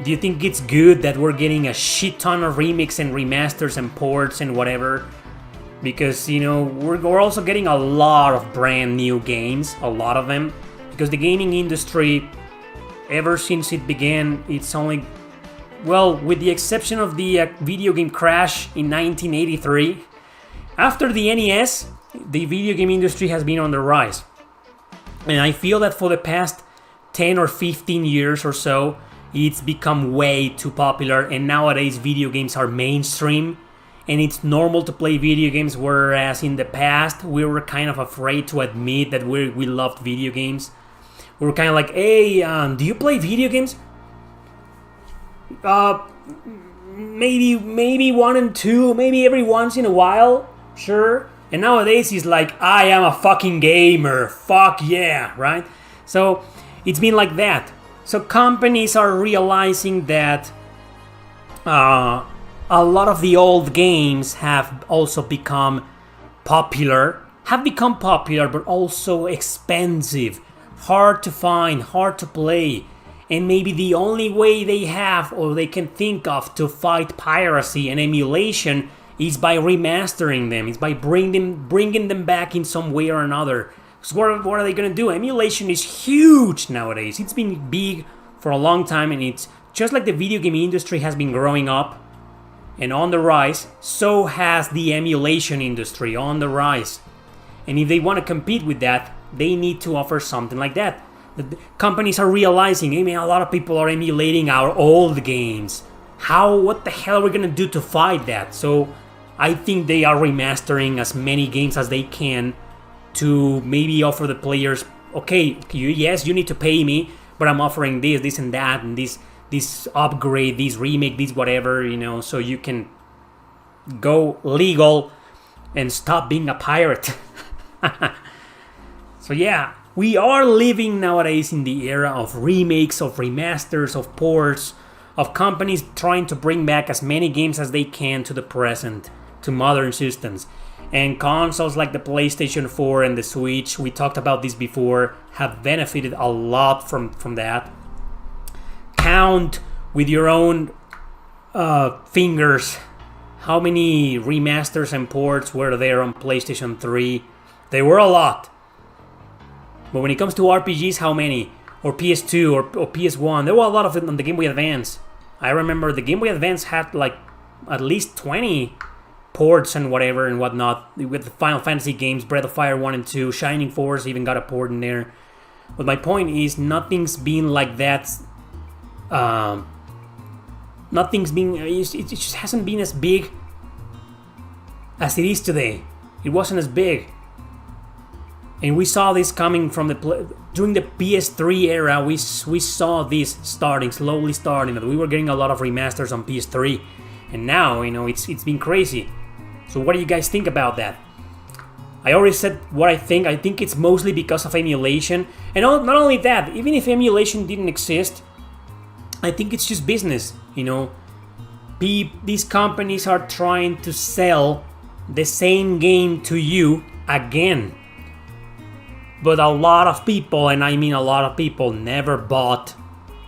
Do you think it's good that we're getting a shit ton of remakes and remasters and ports and whatever? Because, you know, we're also getting a lot of brand new games, a lot of them. Because the gaming industry, ever since it began, it's only, well, with the exception of the video game crash in 1983, after the NES, the video game industry has been on the rise. And I feel that for the past 10 or 15 years or so, it's become way too popular, and nowadays video games are mainstream. And it's normal to play video games, whereas in the past we were kind of afraid to admit that we loved video games. We were kind of like, hey, do you play video games? Maybe one and two, maybe every once in a while, sure. And nowadays it's like, I am a fucking gamer, fuck yeah, right? So it's been like that. So companies are realizing that a lot of the old games have also become popular, but also expensive, hard to find, hard to play. And maybe the only way they have or they can think of to fight piracy and emulation is by remastering them. It's by bringing them back in some way or another. So what are they going to do? Emulation is huge nowadays. It's been big for a long time, and it's just like the video game industry has been growing up and on the rise, so has the emulation industry on the rise. And if they want to compete with that, they need to offer something like that. The companies are realizing, hey man, a lot of people are emulating our old games. What the hell are we gonna do to fight that? So I think they are remastering as many games as they can to maybe offer the players, okay, yes, you need to pay me, but I'm offering this and that, and this upgrade, this remake, this whatever, you know, so you can go legal and stop being a pirate. So yeah, we are living nowadays in the era of remakes, of remasters, of ports, of companies trying to bring back as many games as they can to the present, to modern systems. And consoles like the PlayStation 4 and the Switch, we talked about this before, have benefited a lot from that. Count with your own fingers how many remasters and ports were there on PlayStation 3. They were a lot. But when it comes to RPGs, how many? Or PS2 or PS1, there were a lot of it on the Game Boy Advance. I remember the Game Boy Advance had like at least 20 ports and whatever and whatnot, with the Final Fantasy games, Breath of Fire 1 and 2, Shining Force even got a port in there. But my point is, nothing's been like that. It just hasn't been as big as it is today. It wasn't as big. And we saw this coming from during the PS3 era. We saw this slowly starting. That we were getting a lot of remasters on PS3, and now, you know, it's been crazy. So what do you guys think about that? I already said what I think. I think it's mostly because of emulation, and not only that. Even if emulation didn't exist, I think it's just business. You know, these companies are trying to sell the same game to you again. But a lot of people, and I mean a lot of people, never bought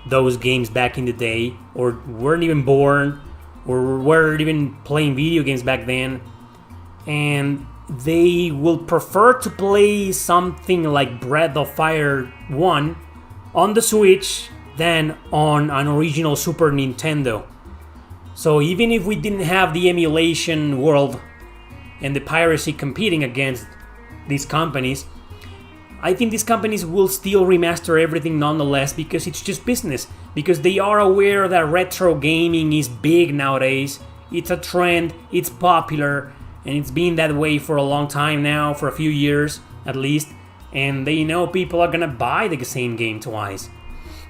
those games back in the day, or weren't even born, or weren't even playing video games back then. And they will prefer to play something like Breath of Fire 1 on the Switch than on an original Super Nintendo. So even if we didn't have the emulation world and the piracy competing against these companies, I think these companies will still remaster everything nonetheless, because it's just business. Because they are aware that retro gaming is big nowadays. It's a trend, it's popular, and it's been that way for a long time now, for a few years at least. And they know people are gonna buy the same game twice.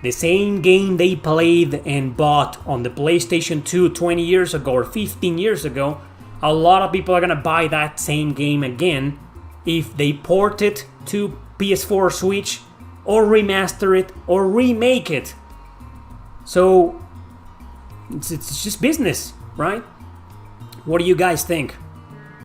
The same game they played and bought on the PlayStation 2 20 years ago or 15 years ago, a lot of people are gonna buy that same game again if they port it to PS4 Switch, or remaster it, or remake it. So it's just business, right? What do you guys think?